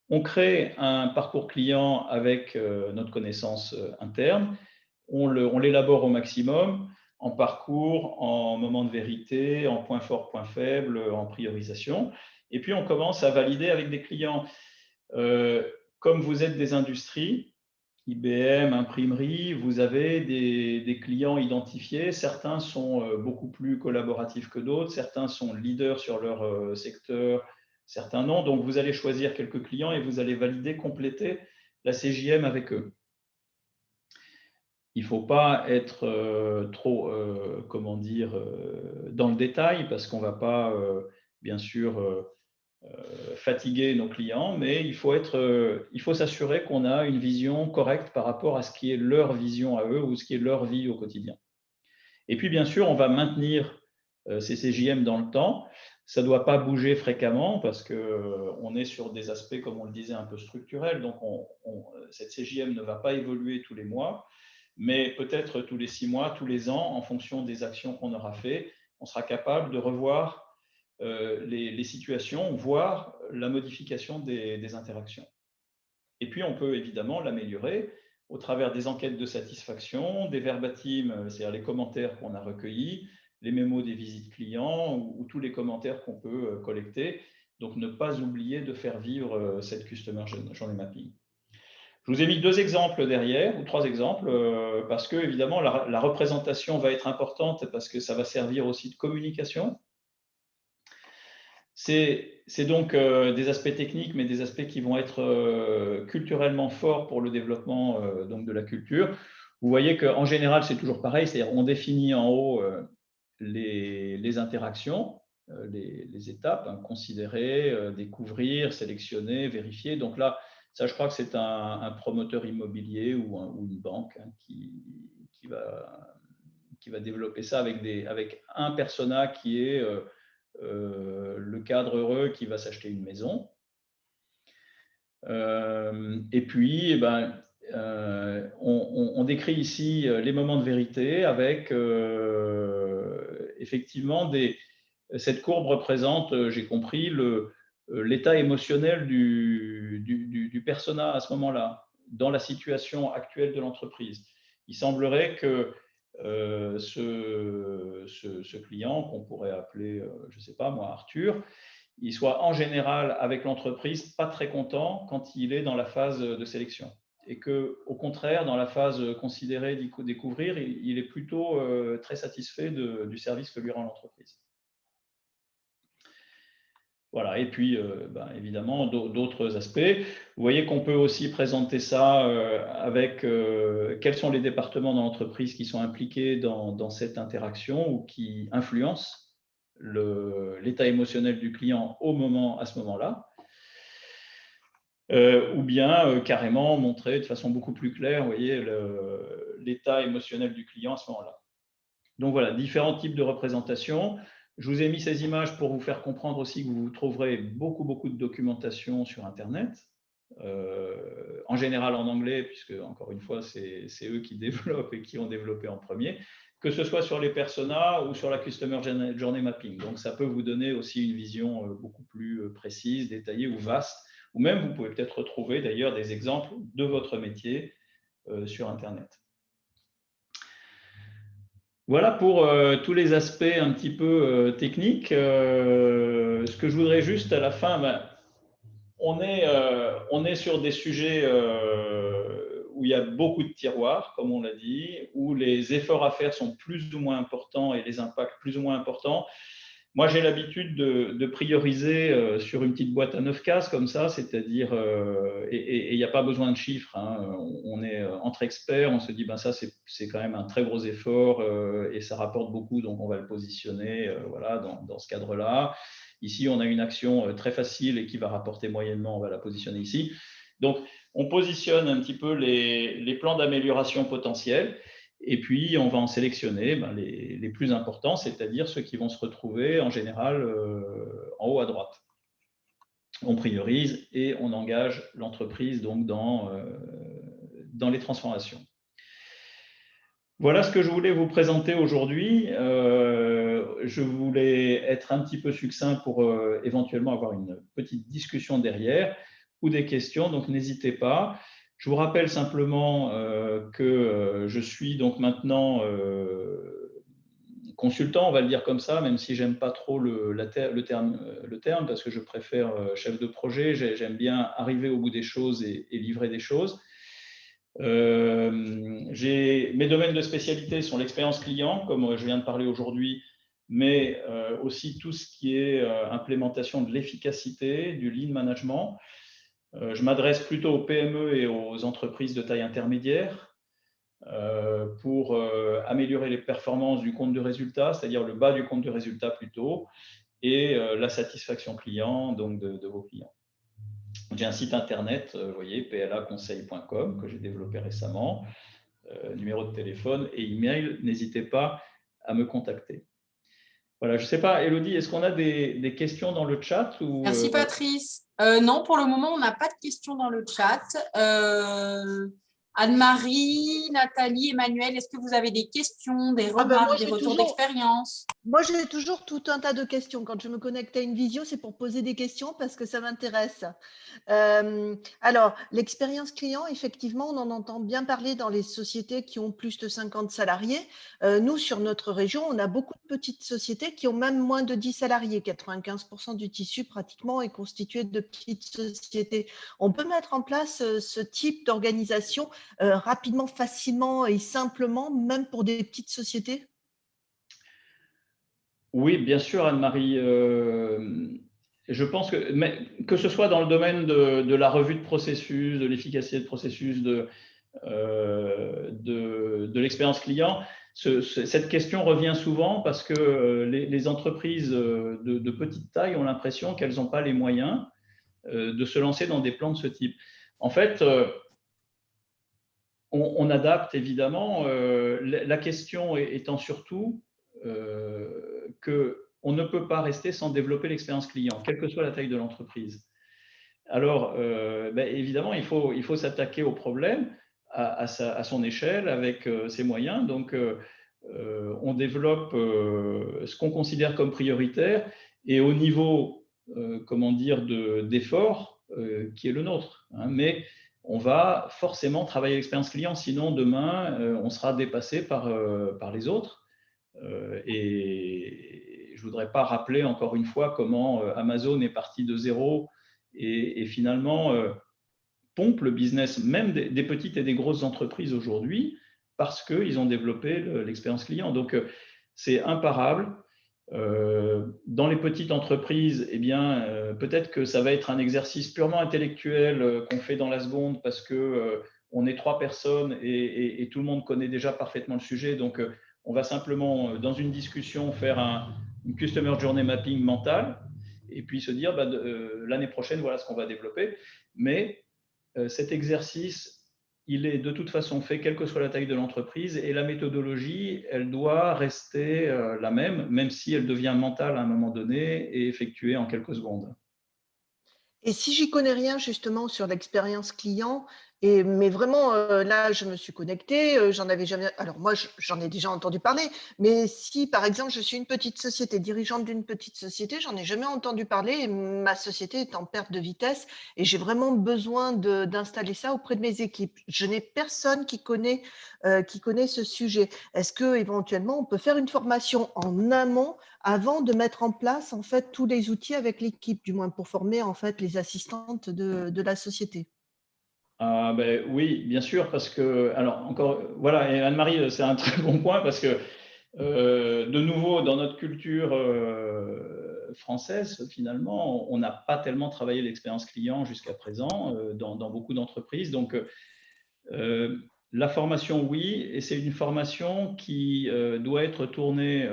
On crée un parcours client avec notre connaissance interne. On l'élabore au maximum en parcours, en moment de vérité, en points forts, points faibles, en priorisation. Et puis, on commence à valider avec des clients. Comme vous êtes des industries, IBM, imprimerie, vous avez des clients identifiés. Certains sont beaucoup plus collaboratifs que d'autres. Certains sont leaders sur leur secteur, certains non. Donc, vous allez choisir quelques clients et vous allez valider, compléter la CJM avec eux. Il ne faut pas être trop, comment dire, dans le détail parce qu'on ne va pas, bien sûr, fatiguer nos clients, mais il faut s'assurer qu'on a une vision correcte par rapport à ce qui est leur vision à eux ou ce qui est leur vie au quotidien. Et puis, bien sûr, on va maintenir ces CJM dans le temps. Ça ne doit pas bouger fréquemment parce qu'on est sur des aspects, comme on le disait, un peu structurels. Donc, cette CJM ne va pas évoluer tous les mois, mais peut-être tous les 6 mois, tous les ans, en fonction des actions qu'on aura fait, on sera capable de revoir les situations, voire la modification des interactions. Et puis, on peut évidemment l'améliorer au travers des enquêtes de satisfaction, des verbatims, c'est-à-dire les commentaires qu'on a recueillis, les mémos des visites clients ou tous les commentaires qu'on peut collecter. Donc, ne pas oublier de faire vivre cette Customer Journey Mapping. Je vous ai mis 2 exemples derrière, ou 3 exemples, parce que, évidemment, la représentation va être importante parce que ça va servir aussi de communication. C'est donc des aspects techniques, mais des aspects qui vont être culturellement forts pour le développement donc de la culture. Vous voyez qu'en général, c'est toujours pareil, c'est-à-dire on définit en haut les interactions, les étapes, hein, considérer, découvrir, sélectionner, vérifier. Donc là, ça, je crois que c'est un promoteur immobilier ou une banque hein, qui va développer ça avec un persona qui est le cadre heureux qui va s'acheter une maison. Et puis, eh ben, on décrit ici les moments de vérité avec effectivement cette courbe représente, j'ai compris, l'état émotionnel du persona à ce moment-là, dans la situation actuelle de l'entreprise. Il semblerait que ce client, qu'on pourrait appeler, je ne sais pas moi, Arthur, il soit en général avec l'entreprise pas très content quand il est dans la phase de sélection. Et qu'au contraire, dans la phase considérer, découvrir, il est plutôt très satisfait du service que lui rend l'entreprise. Voilà, et puis évidemment d'autres aspects. Vous voyez qu'on peut aussi présenter ça avec quels sont les départements dans l'entreprise qui sont impliqués dans cette interaction ou qui influencent l'état émotionnel du client à ce moment-là. Ou bien carrément montrer de façon beaucoup plus claire, vous voyez, l'état émotionnel du client à ce moment-là. Donc voilà, différents types de représentations. Je vous ai mis ces images pour vous faire comprendre aussi que vous trouverez beaucoup de documentation sur Internet, en général en anglais, puisque encore une fois, c'est eux qui développent et qui ont développé en premier, que ce soit sur les personas ou sur la Customer Journey Mapping. Donc ça peut vous donner aussi une vision beaucoup plus précise, détaillée ou vaste, ou même vous pouvez peut-être retrouver d'ailleurs des exemples de votre métier sur Internet. Voilà pour tous les aspects un petit peu techniques. Ce que je voudrais juste à la fin, on est sur des sujets où il y a beaucoup de tiroirs, comme on l'a dit, où les efforts à faire sont plus ou moins importants et les impacts plus ou moins importants. Moi, j'ai l'habitude de prioriser sur une petite boîte à 9 cases comme ça, c'est-à-dire, et il n'y a pas besoin de chiffres, hein, on est entre experts, on se dit, ça c'est quand même un très gros effort et ça rapporte beaucoup, donc on va le positionner voilà, dans ce cadre-là. Ici, on a une action très facile et qui va rapporter moyennement, on va la positionner ici. Donc, on positionne un petit peu les plans d'amélioration potentiels. Et puis, on va en sélectionner les plus importants, c'est-à-dire ceux qui vont se retrouver en général en haut à droite. On priorise et on engage l'entreprise donc dans les transformations. Voilà ce que je voulais vous présenter aujourd'hui. Je voulais être un petit peu succinct pour éventuellement avoir une petite discussion derrière ou des questions, donc n'hésitez pas. Je vous rappelle simplement que je suis donc maintenant consultant, on va le dire comme ça, même si j'aime pas trop le terme, parce que je préfère chef de projet. J'aime bien arriver au bout des choses et livrer des choses. Mes domaines de spécialité sont l'expérience client, comme je viens de parler aujourd'hui, mais aussi tout ce qui est implémentation de l'efficacité, du lean management. Je m'adresse plutôt aux PME et aux entreprises de taille intermédiaire pour améliorer les performances du compte de résultat, c'est-à-dire le bas du compte de résultat plutôt, et la satisfaction client donc de vos clients. J'ai un site internet, vous voyez, placonseil.com, que j'ai développé récemment, numéro de téléphone et email, n'hésitez pas à me contacter. Voilà, je ne sais pas, Élodie, est-ce qu'on a des questions dans le chat ou, Merci Patrice. Non, pour le moment, on n'a pas de questions dans le chat. Anne-Marie, Nathalie, Emmanuel, est-ce que vous avez des questions, des remarques, des retours d'expérience? Moi, j'ai toujours tout un tas de questions. Quand je me connecte à une visio, c'est pour poser des questions parce que ça m'intéresse. Alors, l'expérience client, effectivement, on en entend bien parler dans les sociétés qui ont plus de 50 salariés. Nous, sur notre région, on a beaucoup de petites sociétés qui ont même moins de 10 salariés. 95% du tissu, pratiquement, est constitué de petites sociétés. On peut mettre en place ce type d'organisation rapidement, facilement et simplement, même pour des petites sociétés? Oui, bien sûr, Anne-Marie. Je pense que ce soit dans le domaine de la revue de processus, de l'efficacité de processus, de l'expérience client, cette question revient souvent parce que les entreprises de petite taille ont l'impression qu'elles n'ont pas les moyens de se lancer dans des plans de ce type. En fait, on adapte évidemment, la question étant surtout qu'on ne peut pas rester sans développer l'expérience client, quelle que soit la taille de l'entreprise. Alors, évidemment, il faut s'attaquer au problème à son échelle, avec ses moyens. Donc, on développe ce qu'on considère comme prioritaire et au niveau, comment dire, d'effort qui est le nôtre. Hein. Mais on va forcément travailler l'expérience client, sinon demain, on sera dépassé par les autres. Et je ne voudrais pas rappeler encore une fois comment Amazon est parti de zéro et finalement pompe le business même des petites et des grosses entreprises aujourd'hui parce qu'ils ont développé l'expérience client. Donc, c'est imparable. Dans les petites entreprises, eh bien, peut-être que ça va être un exercice purement intellectuel qu'on fait dans la seconde parce que on est 3 personnes et tout le monde connaît déjà parfaitement le sujet. Donc, on va simplement, dans une discussion, faire une Customer Journey Mapping mentale et puis se dire, l'année prochaine, voilà ce qu'on va développer. Mais cet exercice, il est de toute façon fait, quelle que soit la taille de l'entreprise, et la méthodologie, elle doit rester la même si elle devient mentale à un moment donné et effectuée en quelques secondes. Et si j'y connais rien justement sur l'expérience client, mais vraiment là je me suis connectée, j'en avais jamais. Alors moi j'en ai déjà entendu parler, mais si par exemple je suis une petite société, dirigeante d'une petite société, j'en ai jamais entendu parler. Et ma société est en perte de vitesse et j'ai vraiment besoin d'installer ça auprès de mes équipes. Je n'ai personne qui connaît ce sujet. Est-ce que éventuellement on peut faire une formation en amont avant de mettre en place en fait tous les outils avec l'équipe, du moins pour former en fait les assistantes de la société? Oui, bien sûr, parce que, alors encore, voilà, et Anne-Marie, c'est un très bon point parce que, de nouveau, dans notre culture française, finalement, on n'a pas tellement travaillé l'expérience client jusqu'à présent dans beaucoup d'entreprises. Donc, la formation, oui, et c'est une formation qui doit être tournée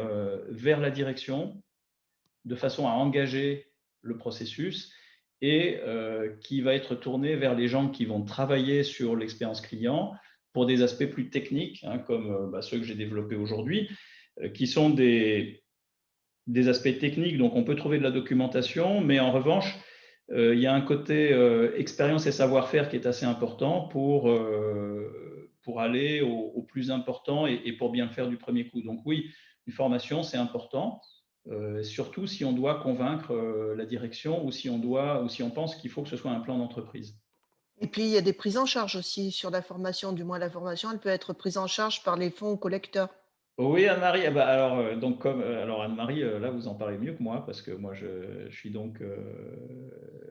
vers la direction de façon à engager le processus et qui va être tournée vers les gens qui vont travailler sur l'expérience client pour des aspects plus techniques, hein, comme ceux que j'ai développés aujourd'hui, qui sont des aspects techniques. Donc, on peut trouver de la documentation, mais en revanche, il y a un côté expérience et savoir-faire qui est assez important pour aller au plus important et pour bien le faire du premier coup. Donc oui, une formation, c'est important, surtout si on doit convaincre la direction ou si on pense qu'il faut que ce soit un plan d'entreprise. Et puis il y a des prises en charge aussi sur la formation, du moins la formation, elle peut être prise en charge par les fonds collecteurs. Oui, Anne-Marie, alors Anne-Marie, là vous en parlez mieux que moi parce que moi je suis donc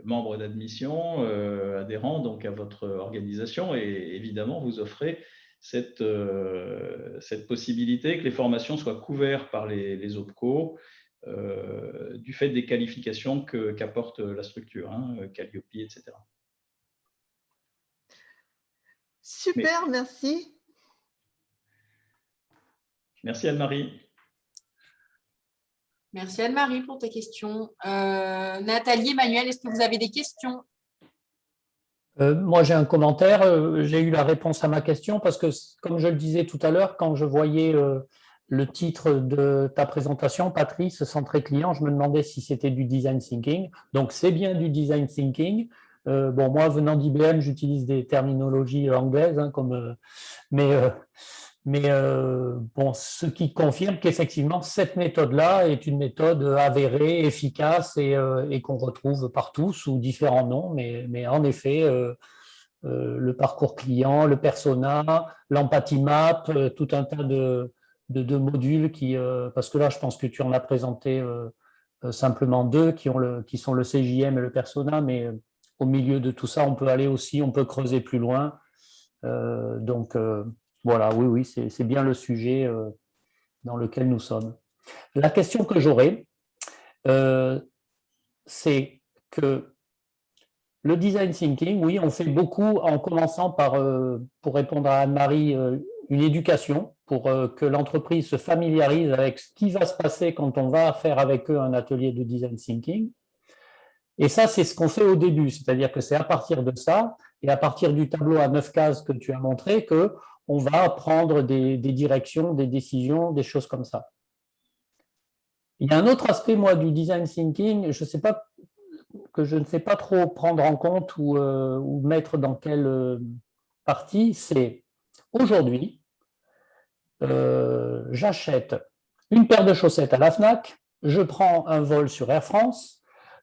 membre d'admission, adhérent donc à votre organisation et évidemment vous offrez cette possibilité que les formations soient couvertes par les OPCO du fait des qualifications qu'apporte la structure, hein, Calliope, etc. Super, merci. Merci Anne-Marie. Merci Anne-Marie pour tes questions. Nathalie, Emmanuel, est-ce que vous avez des questions? Moi, j'ai un commentaire. J'ai eu la réponse à ma question parce que, comme je le disais tout à l'heure, quand je voyais le titre de ta présentation, Patrice, centré client, je me demandais si c'était du design thinking. Donc, c'est bien du design thinking. Bon, moi, venant d'IBM, j'utilise des terminologies anglaises, hein, mais bon, ce qui confirme qu'effectivement, cette méthode-là est une méthode avérée, efficace et qu'on retrouve partout sous différents noms. Mais en effet, le parcours client, le persona, l'empathie map, tout un tas de modules parce que là, je pense que tu en as présenté simplement 2 qui sont le CJM et le persona, mais au milieu de tout ça, on peut aller aussi, on peut creuser plus loin. Donc, voilà, oui, c'est bien le sujet dans lequel nous sommes. La question que j'aurais, c'est que le design thinking, oui, on fait beaucoup en commençant par, pour répondre à Anne-Marie, une éducation pour que l'entreprise se familiarise avec ce qui va se passer quand on va faire avec eux un atelier de design thinking. Et ça, c'est ce qu'on fait au début, c'est-à-dire que c'est à partir de ça et à partir du tableau à 9 cases que tu as montré qu'on va prendre des directions, des décisions, des choses comme ça. Il y a un autre aspect, moi, du design thinking, que je ne sais pas trop prendre en compte ou mettre dans quelle partie, c'est aujourd'hui, j'achète une paire de chaussettes à la FNAC, je prends un vol sur Air France,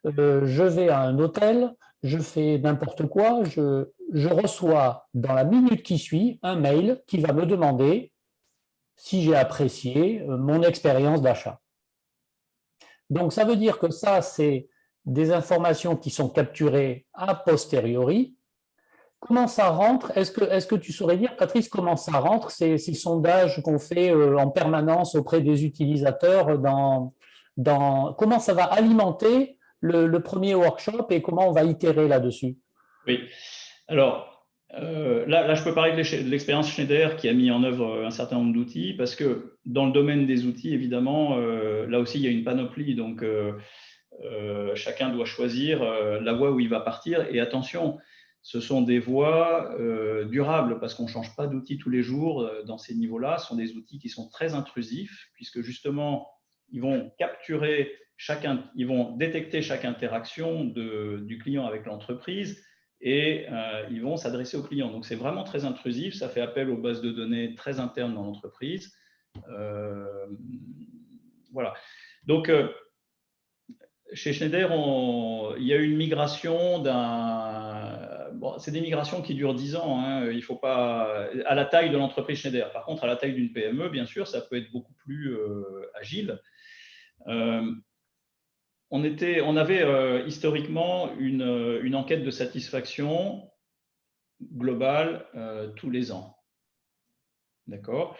je vais à un hôtel, je fais n'importe quoi, je reçois dans la minute qui suit un mail qui va me demander si j'ai apprécié mon expérience d'achat. Donc, ça veut dire que ça, c'est des informations qui sont capturées a posteriori. Comment ça rentre? Est-ce que tu saurais dire, Patrice, comment ça rentre, ces sondages qu'on fait en permanence auprès des utilisateurs comment ça va alimenter le premier workshop et comment on va itérer là-dessus? Oui. Alors, là, je peux parler de l'expérience Schneider qui a mis en œuvre un certain nombre d'outils parce que dans le domaine des outils, évidemment, là aussi, il y a une panoplie. Donc, chacun doit choisir la voie où il va partir. Et attention, ce sont des voies durables parce qu'on ne change pas d'outils tous les jours dans ces niveaux-là. Ce sont des outils qui sont très intrusifs puisque justement, ils vont ils vont détecter chaque interaction du client avec l'entreprise et ils vont s'adresser au client. Donc, c'est vraiment très intrusif. Ça fait appel aux bases de données très internes dans l'entreprise. Voilà. Donc, chez Schneider, il y a eu une migration c'est des migrations qui durent 10 ans. Hein. Il faut pas à la taille de l'entreprise Schneider. Par contre, à la taille d'une PME, bien sûr, ça peut être beaucoup plus agile. On avait historiquement une enquête de satisfaction globale tous les ans. D'accord ?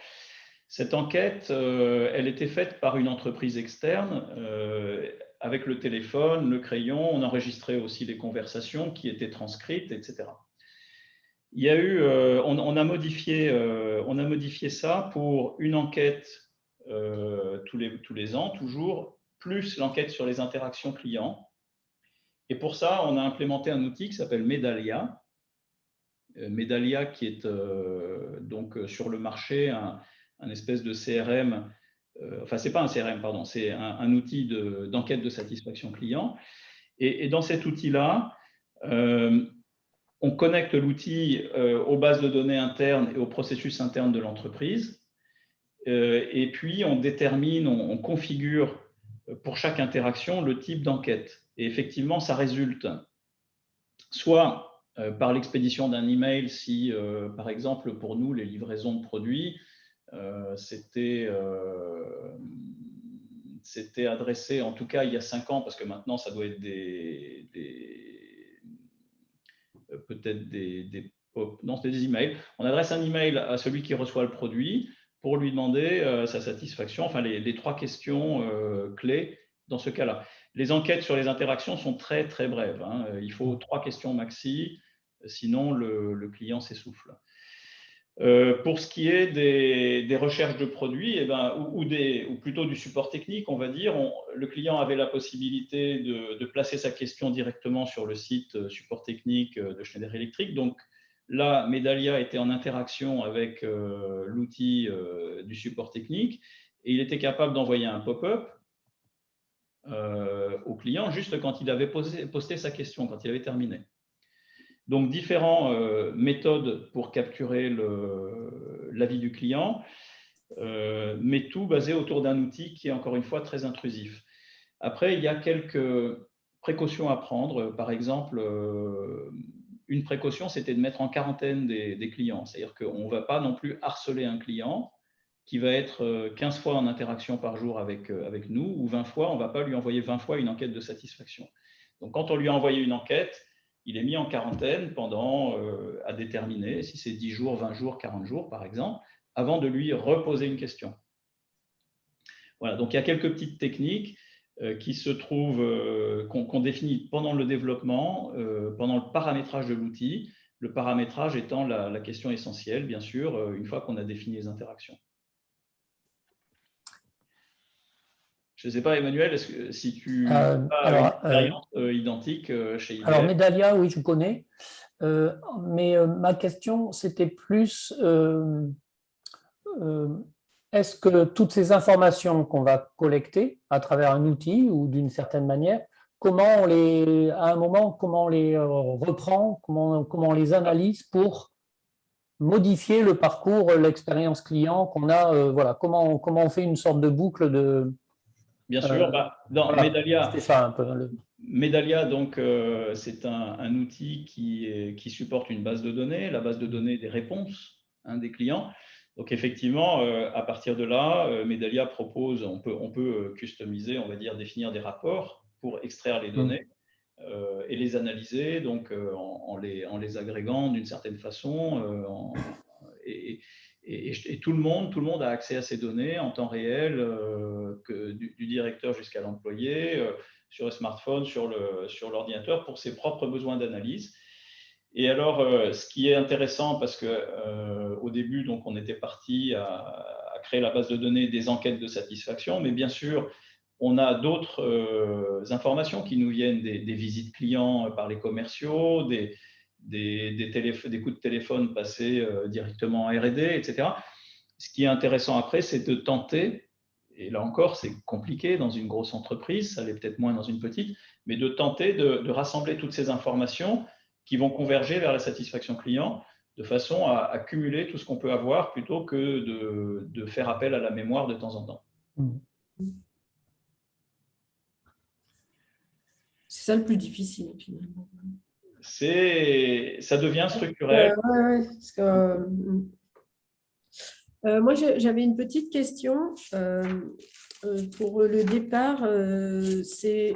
Cette enquête, elle était faite par une entreprise externe avec le téléphone, le crayon. On enregistrait aussi les conversations qui étaient transcrites, etc. Il y a eu, on a modifié ça pour une enquête tous les ans, toujours, plus l'enquête sur les interactions clients. Et pour ça, on a implémenté un outil qui s'appelle Medallia. Medallia qui est donc sur le marché un espèce de CRM, enfin c'est pas un CRM, pardon, c'est un outil d'enquête de satisfaction client. Et dans cet outil-là, on connecte l'outil aux bases de données internes et aux processus internes de l'entreprise. Et puis, on détermine, on configure pour chaque interaction le type d'enquête. Et effectivement, ça résulte soit par l'expédition d'un email, si, par exemple, pour nous, les livraisons de produits, c'était adressé, en tout cas, il y a 5 ans, parce que maintenant, ça doit être peut-être des emails. On adresse un email à celui qui reçoit le produit pour lui demander sa satisfaction, enfin les 3 questions clés dans ce cas-là. Les enquêtes sur les interactions sont très, très brèves. Hein. Il faut 3 questions maxi, sinon le client s'essouffle. Pour ce qui est des recherches de produits, ou plutôt du support technique, on va dire, le client avait la possibilité de placer sa question directement sur le site support technique de Schneider Electric. Donc là, Medallia était en interaction avec l'outil du support technique et il était capable d'envoyer un pop-up au client juste quand il avait posté sa question, quand il avait terminé. Donc, différentes méthodes pour capturer l'avis du client, mais tout basé autour d'un outil qui est encore une fois très intrusif. Après, il y a quelques précautions à prendre. Par exemple, une précaution, c'était de mettre en quarantaine des clients. C'est-à-dire qu'on ne va pas non plus harceler un client qui va être 15 fois en interaction par jour avec nous, ou 20 fois, on ne va pas lui envoyer 20 fois une enquête de satisfaction. Donc, quand on lui a envoyé une enquête, il est mis en quarantaine à déterminer, si c'est 10 jours, 20 jours, 40 jours, par exemple, avant de lui reposer une question. Voilà, donc il y a quelques petites techniques qui se trouvent, qu'on définit pendant le développement, pendant le paramétrage de l'outil, le paramétrage étant la question essentielle, bien sûr, une fois qu'on a défini les interactions. Je ne sais pas, Emmanuel, si tu as une expérience identique chez IBM? Alors, Medallia, oui, je connais. Mais ma question, c'était plus, est-ce que toutes ces informations qu'on va collecter à travers un outil ou d'une certaine manière, à un moment, comment on les reprend, comment on les analyse pour modifier le parcours, l'expérience client qu'on a, voilà, comment on fait une sorte de boucle de… Bien sûr, dans voilà, Medallia, c'est ça un peu. Medallia, donc, c'est un outil qui supporte une base de données, la base de données des réponses des clients. Donc, effectivement, à partir de là, Medallia propose, on peut customiser, on va dire, définir des rapports pour extraire les données et les analyser, donc en les agrégant d'une certaine façon. Et et tout le monde a accès à ces données en temps réel, du directeur jusqu'à l'employé, sur le smartphone, sur l'ordinateur, pour ses propres besoins d'analyse. Et alors, ce qui est intéressant, parce qu'au début, donc, on était parti à créer la base de données des enquêtes de satisfaction, mais bien sûr, on a d'autres informations qui nous viennent des visites clients par les commerciaux, des coups de téléphone passés directement en R&D, etc. Ce qui est intéressant après, c'est de tenter, et là encore, c'est compliqué dans une grosse entreprise, ça l'est peut-être moins dans une petite, mais de tenter de rassembler toutes ces informations qui vont converger vers la satisfaction client, de façon à cumuler tout ce qu'on peut avoir plutôt que de faire appel à la mémoire de temps en temps. C'est ça le plus difficile, finalement. Ça devient structurel. Ouais, parce que, moi, j'avais une petite question pour le départ. C'est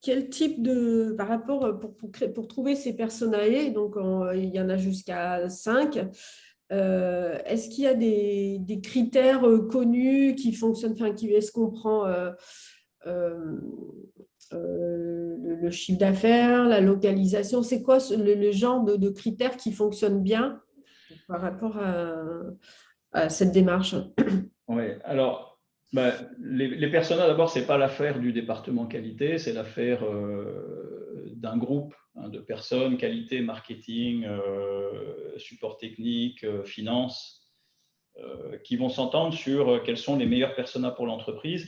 quel type de, par rapport, pour trouver ces personae, donc il y en a jusqu'à 5, est-ce qu'il y a des critères connus qui fonctionnent, enfin, est-ce qu'on prend le chiffre d'affaires, la localisation, c'est quoi le genre de critères qui fonctionnent bien par rapport à cette démarche? Oui, alors, les personas, d'abord, ce n'est pas l'affaire du département qualité, c'est l'affaire d'un groupe de personnes, qualité, marketing, support technique, finance, qui vont s'entendre sur quels sont les meilleurs personas pour l'entreprise.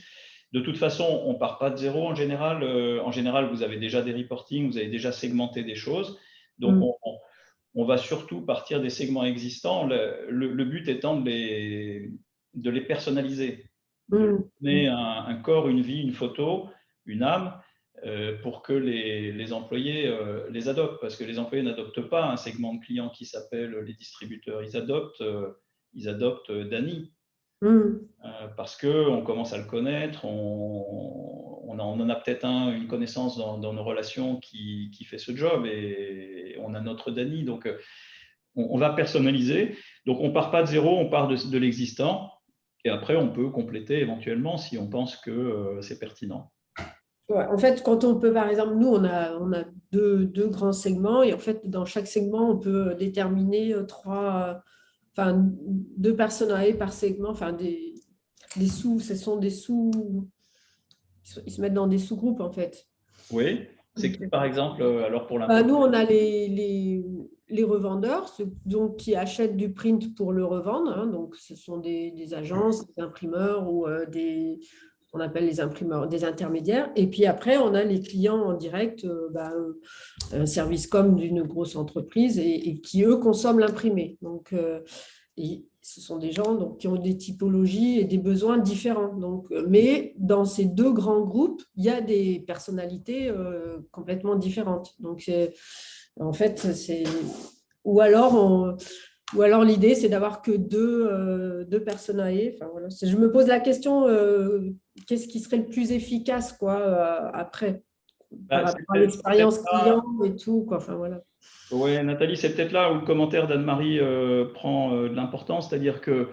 De toute façon, on ne part pas de zéro en général. En général, vous avez déjà des reportings, vous avez déjà segmenté des choses. Donc, on va surtout partir des segments existants. Le but étant de les personnaliser, de donner un corps, une vie, une photo, une âme, pour que les employés les adoptent. Parce que les employés n'adoptent pas un segment de clients qui s'appelle les distributeurs. Ils adoptent Dany. Parce qu'on commence à le connaître, on en a peut-être une connaissance dans nos relations qui fait ce job, et on a notre Dany. Donc, on va personnaliser. Donc, on ne part pas de zéro, on part de l'existant. Et après, on peut compléter éventuellement si on pense que c'est pertinent. Ouais, en fait, quand on peut, par exemple, nous, on a deux grands segments, et en fait, dans chaque segment, on peut déterminer 2 personnae par segment, enfin des sous, ce sont des sous, ils se mettent dans des sous-groupes, en fait. Oui, c'est qui, par exemple, alors pour la... Nous, on a les revendeurs, ceux donc, qui achètent du print pour le revendre, hein, donc ce sont des agences, des imprimeurs ou on appelle les imprimeurs, des intermédiaires. Et puis après, on a les clients en direct, un service com d'une grosse entreprise et qui, eux, consomment l'imprimé. Donc, ce sont des gens donc, qui ont des typologies et des besoins différents. Donc, mais dans ces 2 grands groupes, il y a des personnalités complètement différentes. Donc, en fait, c'est… Ou alors l'idée, c'est d'avoir que deux personae. Enfin, voilà. Je me pose la question, qu'est-ce qui serait le plus efficace quoi, après, par rapport à l'expérience client et tout, quoi. Enfin, voilà. Oui, Nathalie, c'est peut-être là où le commentaire d'Anne-Marie prend de l'importance, c'est-à-dire que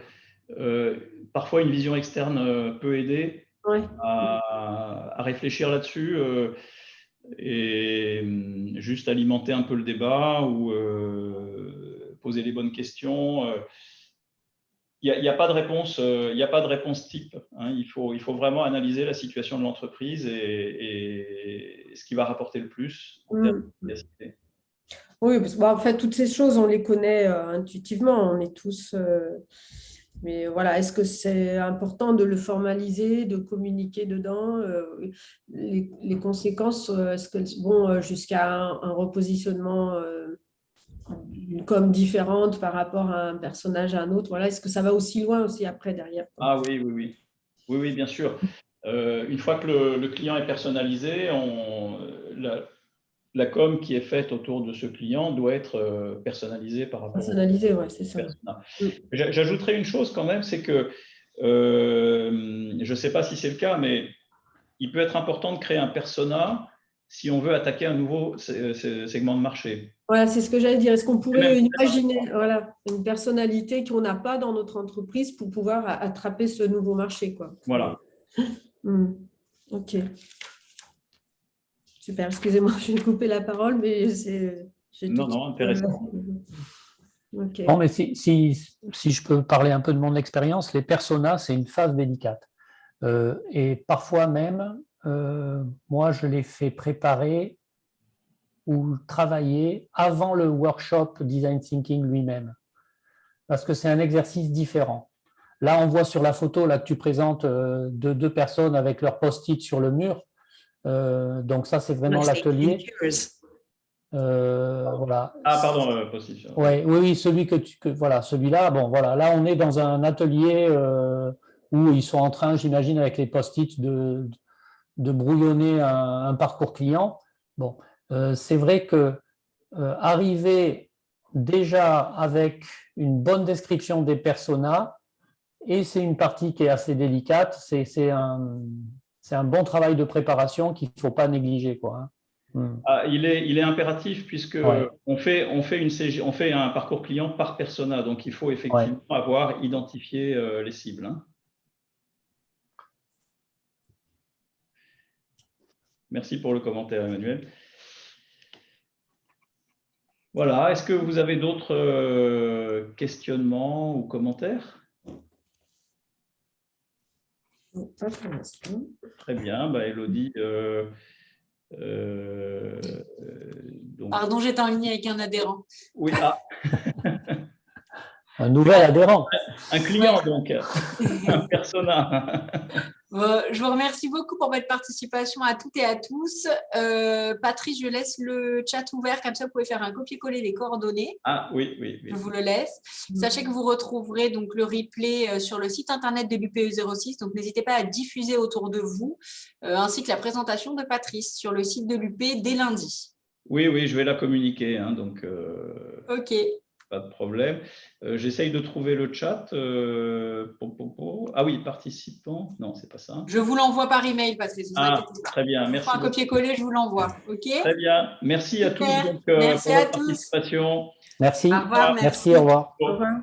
parfois une vision externe peut aider à réfléchir là-dessus et juste alimenter un peu le débat ou poser les bonnes questions. Il n'y a pas de réponse, type. Hein. Il faut vraiment analyser la situation de l'entreprise et ce qui va rapporter le plus en termes d'efficacité. Oui, parce que, en fait, toutes ces choses, on les connaît intuitivement, on est tous… mais voilà, est-ce que c'est important de le formaliser, de communiquer dedans les conséquences, est-ce qu'elles vont jusqu'à un repositionnement, une com différente par rapport à un personnage à un autre? Voilà, est-ce que ça va aussi loin aussi après, derrière? Ah oui, bien sûr. Une fois que le client est personnalisé, la com qui est faite autour de ce client doit être personnalisée par rapport personnalisée, ouais, c'est ça. J'ajouterais une chose quand même, c'est que je ne sais pas si c'est le cas, mais il peut être important de créer un persona si on veut attaquer un nouveau segment de marché. Voilà, c'est ce que j'allais dire. Est-ce qu'on pourrait imaginer une personnalité qu'on n'a pas dans notre entreprise pour pouvoir attraper ce nouveau marché, quoi. Voilà. Ok. Super, excusez-moi, je vais couper la parole, mais c'est… Non, intéressant. Okay. Non, mais si je peux parler un peu de mon expérience, les personas, c'est une phase délicate. Et parfois même, moi, je les fais préparer ou travailler avant le workshop Design Thinking lui-même, parce que c'est un exercice différent. Là, on voit sur la photo là, que tu présentes deux personnes avec leur post-it sur le mur. Donc ça, c'est vraiment l'atelier. Voilà. Ah, pardon, post-it. Oui, celui-là. Bon, voilà. Là, on est dans un atelier où ils sont en train, j'imagine, avec les post-it, de brouillonner un parcours client. Bon, c'est vrai que arriver déjà avec une bonne description des personas, et c'est une partie qui est assez délicate, c'est un bon travail de préparation qu'il ne faut pas négliger, quoi. Ah, il est impératif puisque on fait un parcours client par persona, donc il faut effectivement avoir identifié les cibles. Merci pour le commentaire, Emmanuel. Voilà, est-ce que vous avez d'autres questionnements ou commentaires? Très bien, Élodie. Pardon, j'étais en ligne avec un adhérent. Oui, un nouvel adhérent. Un client, donc, un persona. Je vous remercie beaucoup pour votre participation à toutes et à tous. Patrice, je laisse le chat ouvert, comme ça vous pouvez faire un copier-coller des coordonnées. Ah oui. Je vous le laisse. Sachez que vous retrouverez donc le replay sur le site internet de l'UPE06, donc n'hésitez pas à diffuser autour de vous, ainsi que la présentation de Patrice sur le site de l'UP dès lundi. Oui, je vais la communiquer, donc ok. Pas de problème. J'essaye de trouver le chat. Ah oui, participants. Non, c'est pas ça. Je vous l'envoie par email, Patrice. Très bien, merci. Un copier-coller, je vous l'envoie. Ok. Très bien. Merci à tous merci pour votre participation. Merci. Au revoir. Merci, au revoir. Au revoir.